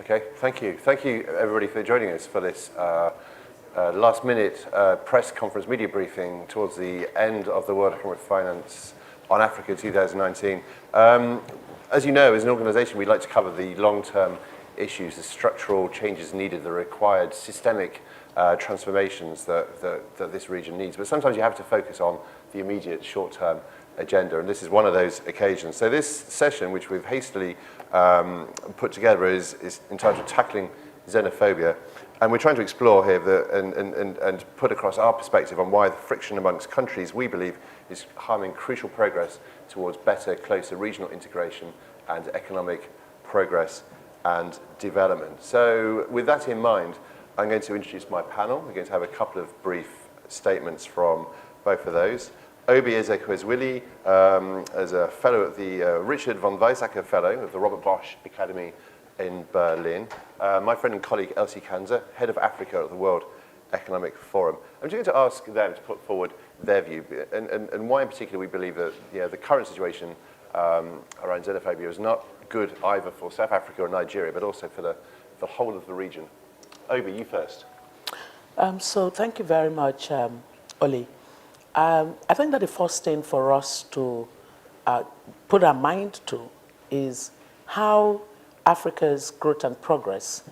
Okay, thank you. Thank you, everybody, for joining us for this last-minute press conference media briefing towards the end of the World Economic Finance on Africa 2019. As you know, as an organization, we'd like to cover the long-term issues, the structural changes needed, the required systemic transformations that this region needs. But sometimes you have to focus on the immediate short-term agenda, and this is one of those occasions. So this session, which we've hastily put together, is entitled Tackling Xenophobia, and we're trying to explore here and put across our perspective on why the friction amongst countries, we believe, is harming crucial progress towards better, closer regional integration and economic progress and development. So with that in mind, I'm going to introduce my panel. We're going to have a couple of brief statements from both of those. Obi Ezekwesili, as a fellow at the Richard von Weizsäcker Fellow of the Robert Bosch Academy in Berlin. My friend and colleague Elsie Kanzer, head of Africa at the World Economic Forum. I'm just going to ask them to put forward their view and why in particular we believe that the current situation around xenophobia is not good either for South Africa or Nigeria, but also for the whole of the region. Obi, you first. So thank you very much, Oli. I think that the first thing for us to put our mind to is how Africa's growth and progress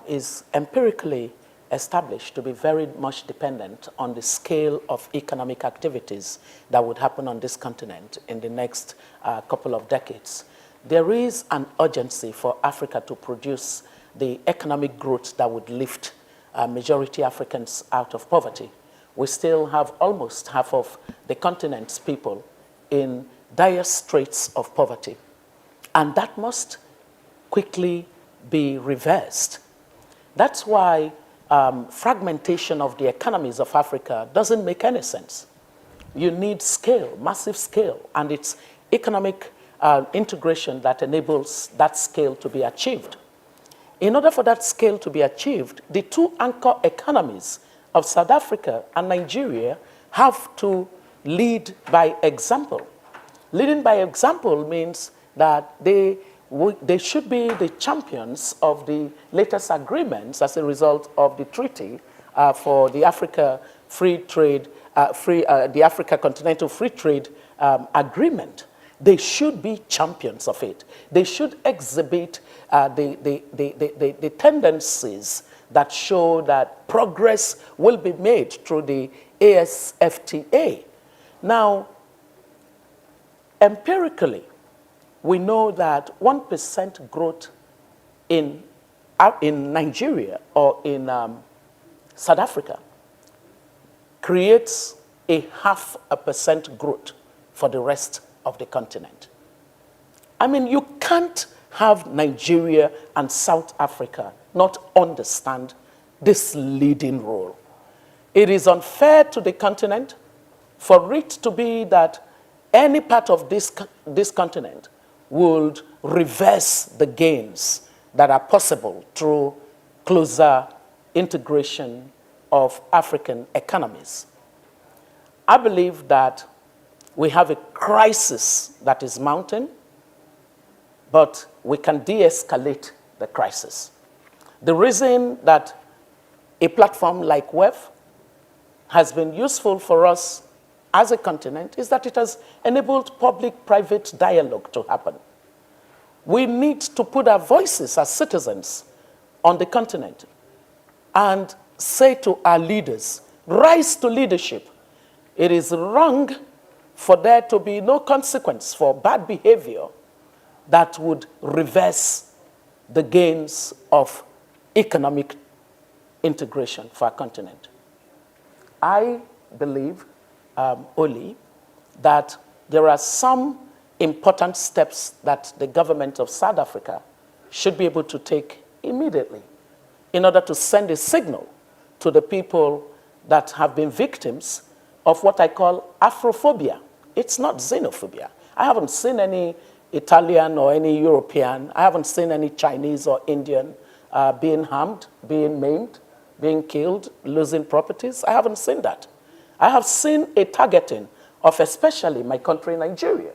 is empirically established to be very much dependent on the scale of economic activities that would happen on this continent in the next couple of decades. There is an urgency for Africa to produce the economic growth that would lift majority Africans out of poverty. We still have almost half of the continent's people in dire straits of poverty. And that must quickly be reversed. That's why fragmentation of the economies of Africa doesn't make any sense. You need scale, massive scale, and it's economic integration that enables that scale to be achieved. In order for that scale to be achieved, the two anchor economies of South Africa and Nigeria have to lead by example. Leading by example means that they should be the champions of the latest agreements as a result of the treaty for the Africa the Africa Continental Free Trade Agreement. They should be champions of it. They should exhibit the tendencies that show that progress will be made through the ASFTA. Now, empirically, we know that 1% growth in Nigeria or in South Africa creates a 0.5% growth for the rest of the continent. I mean, you can't have Nigeria and South Africa not understand this leading role. It is unfair to the continent for it to be that any part of this continent would reverse the gains that are possible through closer integration of African economies. I believe that we have a crisis that is mounting, but we can de-escalate the crisis. The reason that a platform like WEF has been useful for us as a continent is that it has enabled public-private dialogue to happen. We need to put our voices as citizens on the continent and say to our leaders, rise to leadership. It is wrong for there to be no consequence for bad behavior that would reverse the gains of economic integration for our continent. I believe, Oli, that there are some important steps that the government of South Africa should be able to take immediately in order to send a signal to the people that have been victims of what I call Afrophobia. It's not xenophobia. I haven't seen any Italian or any European, I haven't seen any Chinese or Indian being harmed, being maimed, being killed, losing properties. I haven't seen that. I have seen a targeting of especially my country, Nigeria.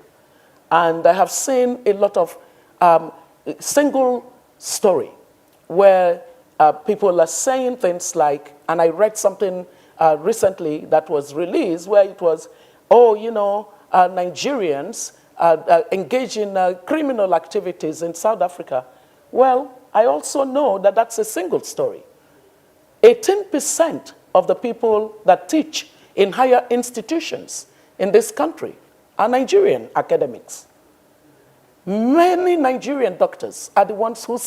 And I have seen a lot of single story where people are saying things like, and I read something recently that was released where it was, oh, you know, Nigerians engage in criminal activities in South Africa. Well, I also know that that's a single story. 18% of the people that teach in higher institutions in this country are Nigerian academics. Many Nigerian doctors are the ones who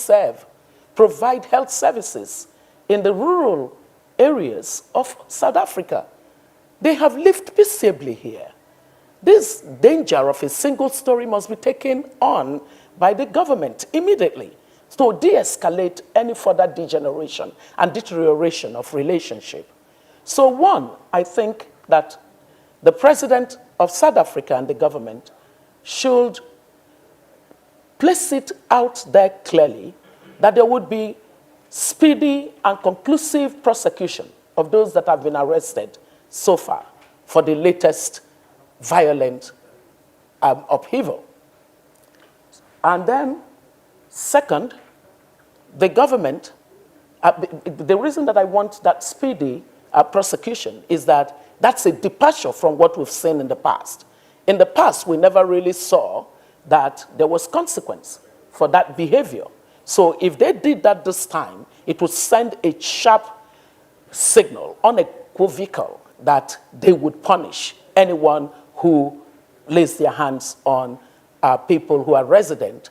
provide health services in the rural areas of South Africa. They have lived peaceably here. This danger of a single story must be taken on by the government immediately to de-escalate any further degeneration and deterioration of relationship. So one, I think that the president of South Africa and the government should place it out there clearly that there would be speedy and conclusive prosecution of those that have been arrested so far for the latest violent upheaval. And then, second, the government, the reason that I want that speedy prosecution is that that's a departure from what we've seen in the past. In the past, we never really saw that there was consequence for that behavior. So if they did that this time, it would send a sharp signal, unequivocal, that they would punish anyone who lays their hands on people who are resident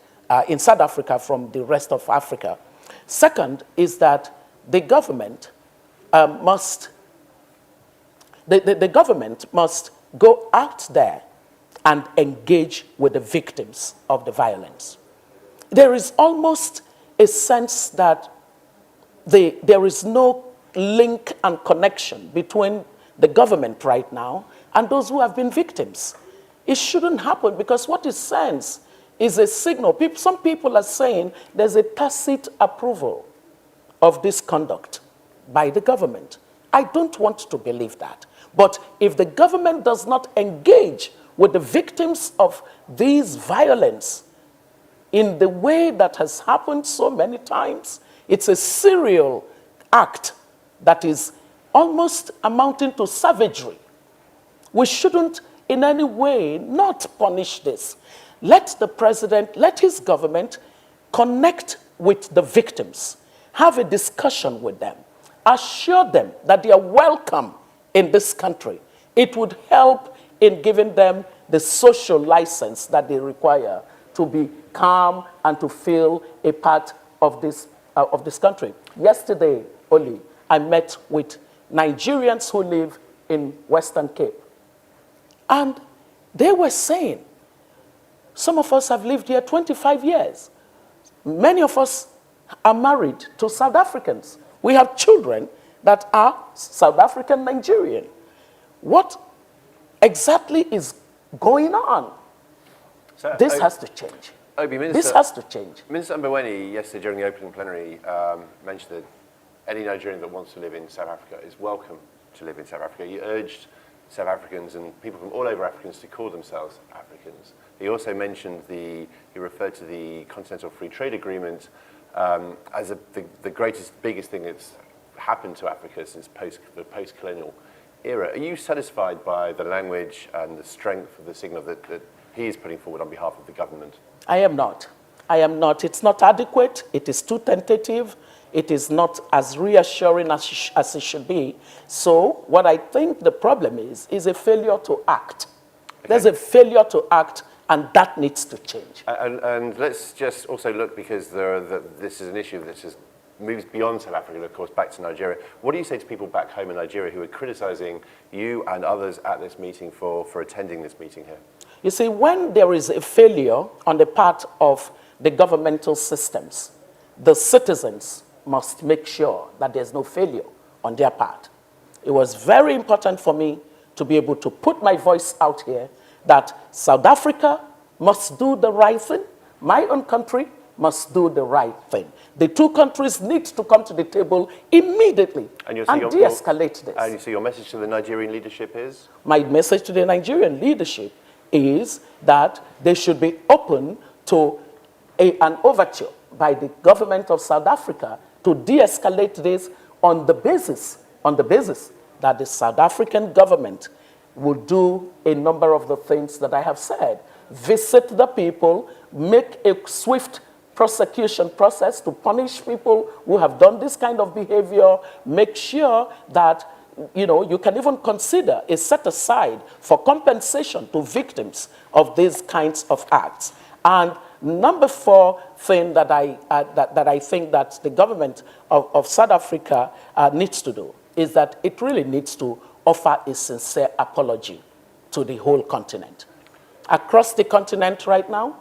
in South Africa from the rest of Africa. Second is that the government the government must go out there and engage with the victims of the violence. There is almost a sense that there is no link and connection between the government right now and those who have been victims. It shouldn't happen because what it sends is a signal. Some people are saying there's a tacit approval of this conduct by the government. I don't want to believe that. But if the government does not engage with the victims of these violence in the way that has happened so many times, it's a serial act that is almost amounting to savagery. We shouldn't in any way not punish this. Let the president, let his government connect with the victims, have a discussion with them, assure them that they are welcome in this country. It would help in giving them the social license that they require to be calm and to feel a part of this country. Yesterday, only, I met with Nigerians who live in Western Cape. And they were saying, some of us have lived here 25 years. Many of us are married to South Africans. We have children that are South African Nigerian. What exactly is going on? So, this has to change. This has to change. Minister Mboweni, yesterday during the opening plenary, mentioned that any Nigerian that wants to live in South Africa is welcome to live in South Africa. He urged South Africans and people from all over Africans to call themselves Africans. He also mentioned he referred to the Continental Free Trade Agreement as the biggest thing that's happened to Africa since the post-colonial era. Are you satisfied by the language and the strength of the signal that he is putting forward on behalf of the government? I am not. I am not. It's not adequate. It is too tentative. It is not as reassuring as it should be. So what I think the problem is a failure to act. Okay. There's a failure to act, and that needs to change. And let's just also look, because this is an issue that just moves beyond South Africa, and of course back to Nigeria. What do you say to people back home in Nigeria who are criticizing you and others at this meeting for attending this meeting here? You see, when there is a failure on the part of the governmental systems, the citizens must make sure that there's no failure on their part. It was very important for me to be able to put my voice out here that South Africa must do the right thing, my own country must do the right thing. The two countries need to come to the table immediately and de-escalate this. And so your message to the Nigerian leadership is? My message to the Nigerian leadership is that they should be open to an overture by the government of South Africa to de-escalate this on the basis that the South African government will do a number of the things that I have said. Visit the people, make a swift prosecution process to punish people who have done this kind of behavior, make sure that you can even consider a set aside for compensation to victims of these kinds of acts. And number 4 thing that I think that the government of South Africa needs to do is that it really needs to offer a sincere apology to the whole continent. Across the continent right now,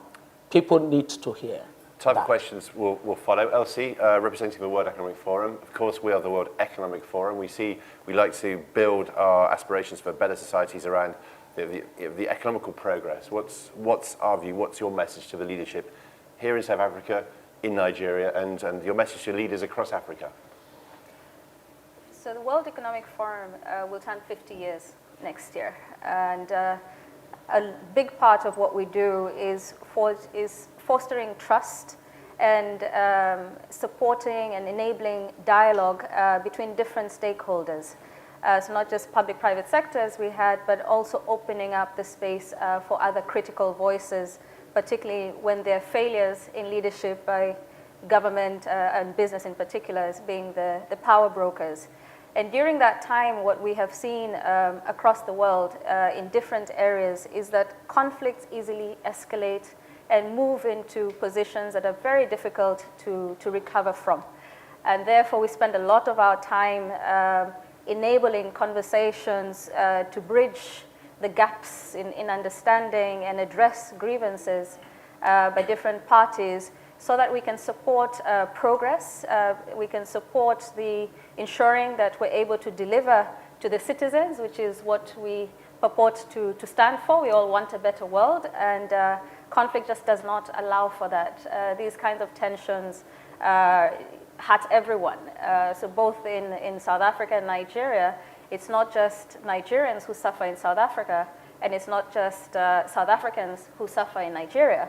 people need to hear. Time for questions will follow. Elsie, representing the World Economic Forum. Of course, we are the World Economic Forum. We like to build our aspirations for better societies around the economical progress. What's our view? What's your message to the leadership here in South Africa, in Nigeria, and your message to leaders across Africa? So the World Economic Forum will turn 50 years next year. And a big part of what we do is fostering trust and supporting and enabling dialogue between different stakeholders. So not just public-private sectors we had, but also opening up the space for other critical voices, particularly when there are failures in leadership by government and business in particular as being the power brokers. And during that time, what we have seen across the world in different areas is that conflicts easily escalate and move into positions that are very difficult to recover from. And therefore, we spend a lot of our time enabling conversations to bridge the gaps in understanding and address grievances by different parties so that we can support progress, we can support the ensuring that we're able to deliver to the citizens, which is what we purport to stand for. We all want a better world, and conflict just does not allow for that. These kinds of tensions hurt everyone. So both in South Africa and Nigeria, it's not just Nigerians who suffer in South Africa, and it's not just South Africans who suffer in Nigeria.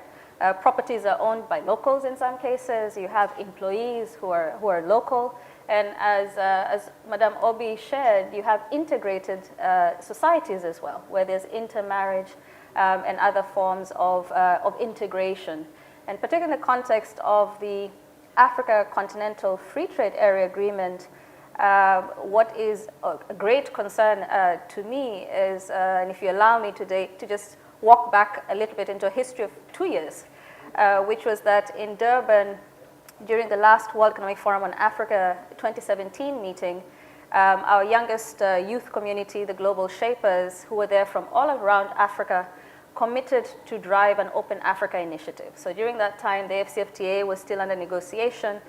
Properties are owned by locals in some cases. You have employees who are local. And as Madame Obi shared, you have integrated societies as well, where there's intermarriage and other forms of integration. And particularly in the context of the Africa Continental Free Trade Area Agreement, what is a great concern to me is, and if you allow me today to just walk back a little bit into a history of 2 years, which was that in Durban, during the last World Economic Forum on Africa 2017 meeting, our youngest youth community, the Global Shapers, who were there from all around Africa, committed to drive an Open Africa initiative. So during that time, the AfCFTA was still under negotiation.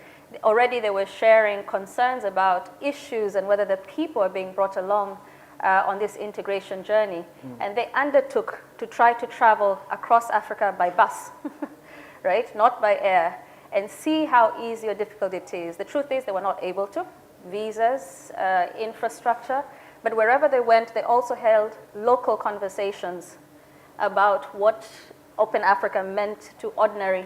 Already they were sharing concerns about issues and whether the people are being brought along on this integration journey. And they undertook to try to travel across Africa by bus, right? Not by air, and see how easy or difficult it is. The truth is they were not able to. Visas, infrastructure, but wherever they went, they also held local conversations about what Open Africa meant to ordinary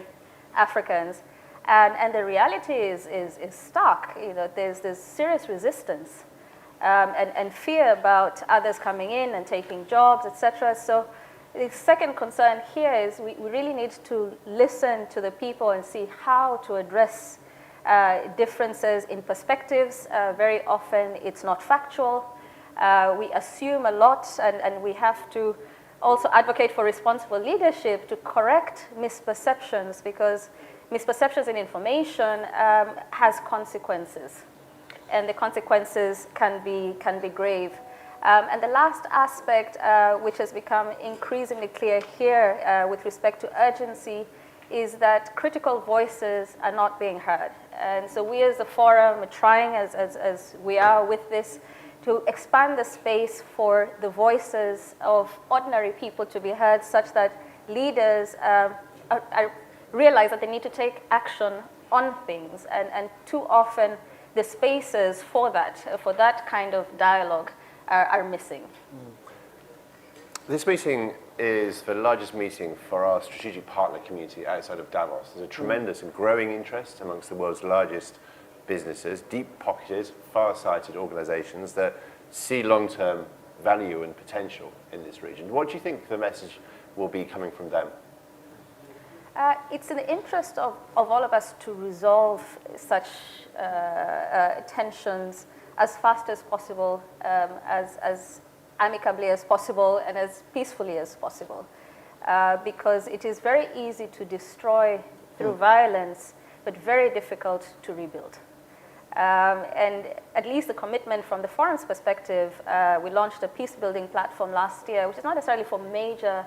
Africans. And the reality is stark. There's serious resistance and fear about others coming in and taking jobs, etc. So the second concern here is we really need to listen to the people and see how to address differences in perspectives. Very often it's not factual. We assume a lot, and we have to also advocate for responsible leadership to correct misperceptions, because misperceptions in information has consequences, and the consequences can be grave. And the last aspect, which has become increasingly clear here with respect to urgency, is that critical voices are not being heard. And so we as a forum are trying, as we are with this, to expand the space for the voices of ordinary people to be heard, such that leaders realize that they need to take action on things. And too often the spaces for that kind of dialogue are missing. This meeting is the largest meeting for our strategic partner community outside of Davos. There's a tremendous and growing interest amongst the world's largest businesses, deep-pocketed, far-sighted organizations that see long-term value and potential in this region. What do you think the message will be coming from them? It's in the interest of all of us to resolve such tensions as fast as possible, as amicably as possible, and as peacefully as possible. Because it is very easy to destroy through violence, but very difficult to rebuild. And at least the commitment from the forum's perspective, we launched a peace-building platform last year, which is not necessarily for major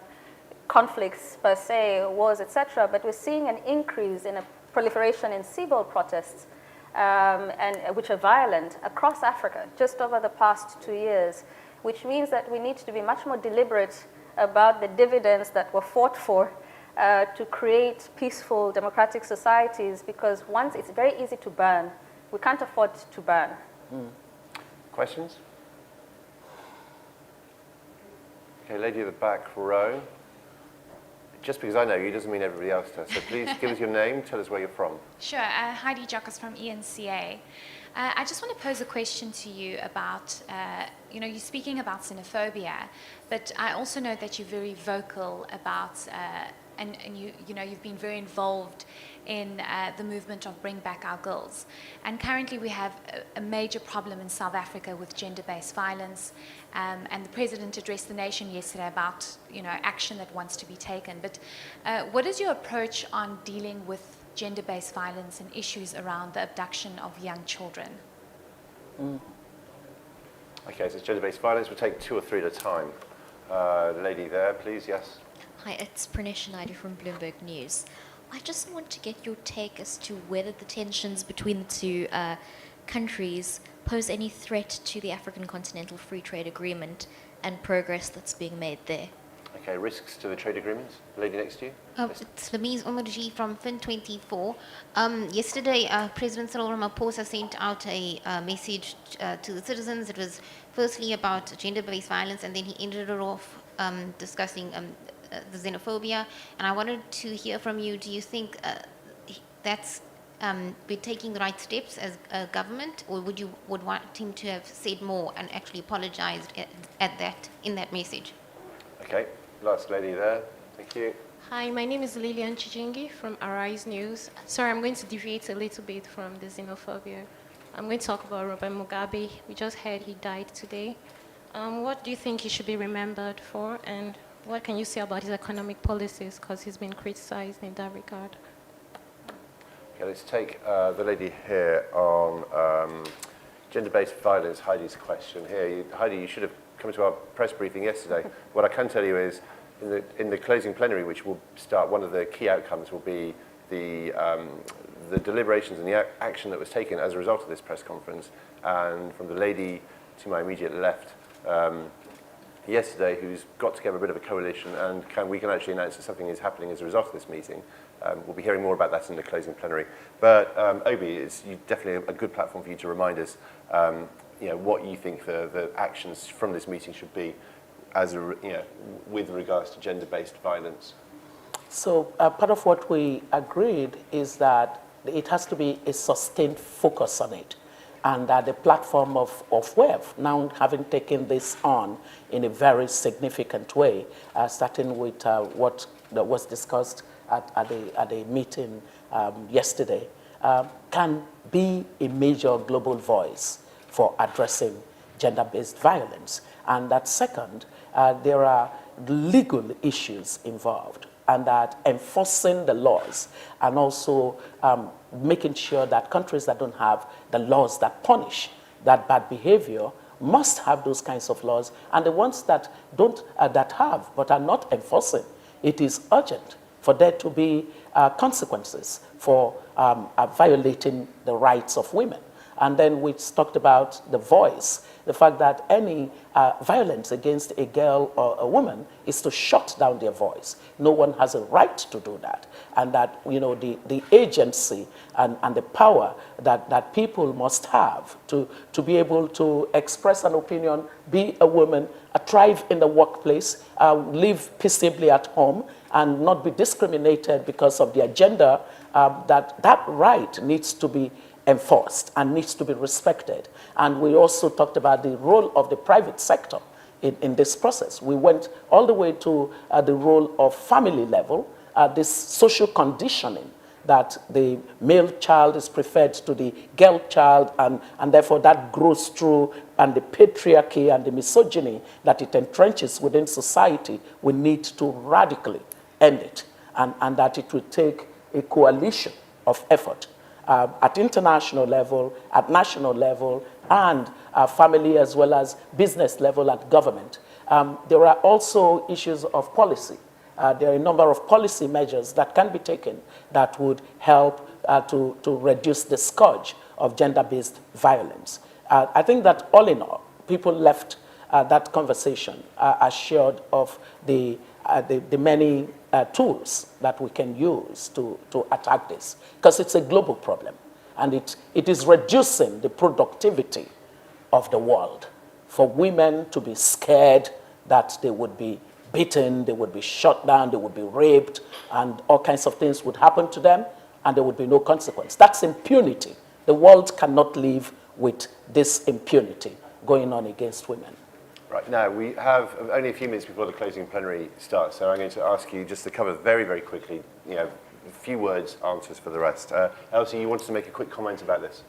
conflicts per se, wars, etc., but we're seeing an increase in a proliferation in civil protests, and which are violent across Africa just over the past 2 years, which means that we need to be much more deliberate about the dividends that were fought for to create peaceful democratic societies, because once it's very easy to burn, we can't afford to burn. Questions? Okay, lady at the back row. Just because I know you doesn't mean everybody else does. So please give us your name, tell us where you're from. Sure, Heidi Jockas from ENCA. I just want to pose a question to you about, you're speaking about xenophobia, but I also know that you're very vocal about, and you've been very involved in the movement of Bring Back Our Girls. And currently we have a major problem in South Africa with gender-based violence, and the President addressed the nation yesterday about, action that wants to be taken. But what is your approach on dealing with gender-based violence and issues around the abduction of young children? Okay, so it's gender-based violence. We'll take 2 or 3 at a time. Lady there, please, yes. Hi, it's Pranesh Naidu from Bloomberg News. I just want to get your take as to whether the tensions between the two countries pose any threat to the African Continental Free Trade Agreement and progress that's being made there. Okay, risks to the trade agreement. Lady next to you. It's Lamise Omarji from Fin24. Yesterday, President Cyril Ramaphosa sent out a message to the citizens. It was firstly about gender-based violence, and then he ended it off discussing the xenophobia. And I wanted to hear from you, do you think that's we're taking the right steps as a government, or would want him to have said more and actually apologized in that message? Okay, last lady there. Thank you. Hi, my name is Lilian Chijingi from Arise News. Sorry, I'm going to deviate a little bit from the xenophobia. I'm going to talk about Robert Mugabe. We just heard he died today. What do you think he should be remembered for, and what can you say about his economic policies, because he's been criticized in that regard? Okay, let's take the lady here on gender-based violence, Heidi's question here. Heidi, you should have come to our press briefing yesterday. What I can tell you is, in the closing plenary, which will start, one of the key outcomes will be the deliberations and the action that was taken as a result of this press conference. And from the lady to my immediate left yesterday, who's got together a bit of a coalition, and we can actually announce that something is happening as a result of this meeting. We'll be hearing more about that in the closing plenary. But Obi, it's definitely a good platform for you to remind us what you think the actions from this meeting should be as with regards to gender-based violence. So part of what we agreed is that it has to be a sustained focus on it, and that the platform of WEF, now having taken this on in a very significant way, starting with what was discussed at a meeting yesterday, can be a major global voice for addressing gender-based violence. And that second, there are legal issues involved, and that enforcing the laws and also making sure that countries that don't have the laws that punish that bad behavior must have those kinds of laws, and the ones that don't, that have but are not enforcing, it is urgent for there to be consequences for violating the rights of women. And then we talked about the voice, the fact that any violence against a girl or a woman is to shut down their voice. No one has a right to do that. And that, you know, the agency and the power that people must have to be able to express an opinion, be a woman, thrive in the workplace, live peaceably at home, and not be discriminated because of their gender, that right needs to be enforced and needs to be respected. And we also talked about the role of the private sector in this process. We went all the way to the role of family level, this social conditioning that the male child is preferred to the girl child, and therefore that grows through, and the patriarchy and the misogyny that it entrenches within society, we need to radically end it, and that it will take a coalition of effort at international level, at national level, and family as well as business level at government. There are also issues of policy. There are a number of policy measures that can be taken that would help to reduce the scourge of gender-based violence. I think that all in all, people left that conversation assured of the many tools that we can use to attack this, because it's a global problem, and it is reducing the productivity of the world for women to be scared that they would be beaten, they would be shot down, they would be raped, and all kinds of things would happen to them, and there would be no consequence. That's impunity. The world cannot live with this impunity going on against women. Right, now we have only a few minutes before the closing plenary starts, so I'm going to ask you just to cover very, very quickly, you know, a few words, answers for the rest. Elsie, you wanted to make a quick comment about this?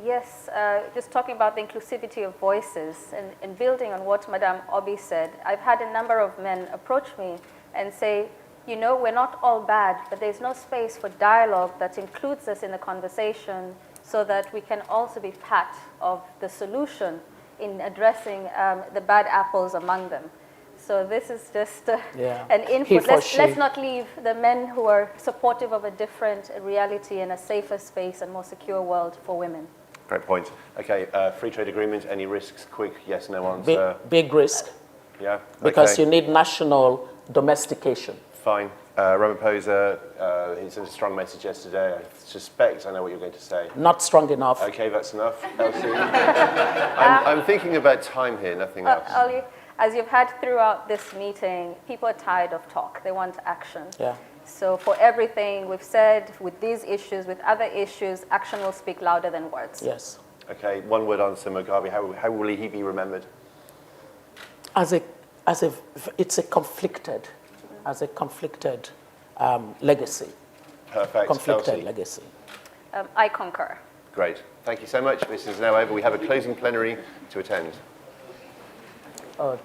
Yes, just talking about the inclusivity of voices, and building on what Madame Obi said, I've had a number of men approach me and say, you know, we're not all bad, but there's no space for dialogue that includes us in the conversation so that we can also be part of the solution in addressing the bad apples among them. So this is just an input. Let's not leave the men who are supportive of a different reality in a safer space and more secure world for women. Great point. Okay, free trade agreement, any risks? Quick yes, no answer. Big risk. Yeah? Because you need national domestication. Fine. Ramaphosa, he sent a strong message yesterday. I suspect I know what you're going to say. Not strong enough. Okay, that's enough. Elsie? I'm thinking about time here, nothing else. Ali, as you've had throughout this meeting, people are tired of talk. They want action. Yeah. So for everything we've said, with these issues, with other issues, action will speak louder than words. Yes. Okay, one word answer, Mugabe. How will he be remembered? It's a conflicted legacy. Perfect. Conflicted Elsie? legacy. I concur. Great. Thank you so much. This is now over. We have a closing plenary to attend. Oh,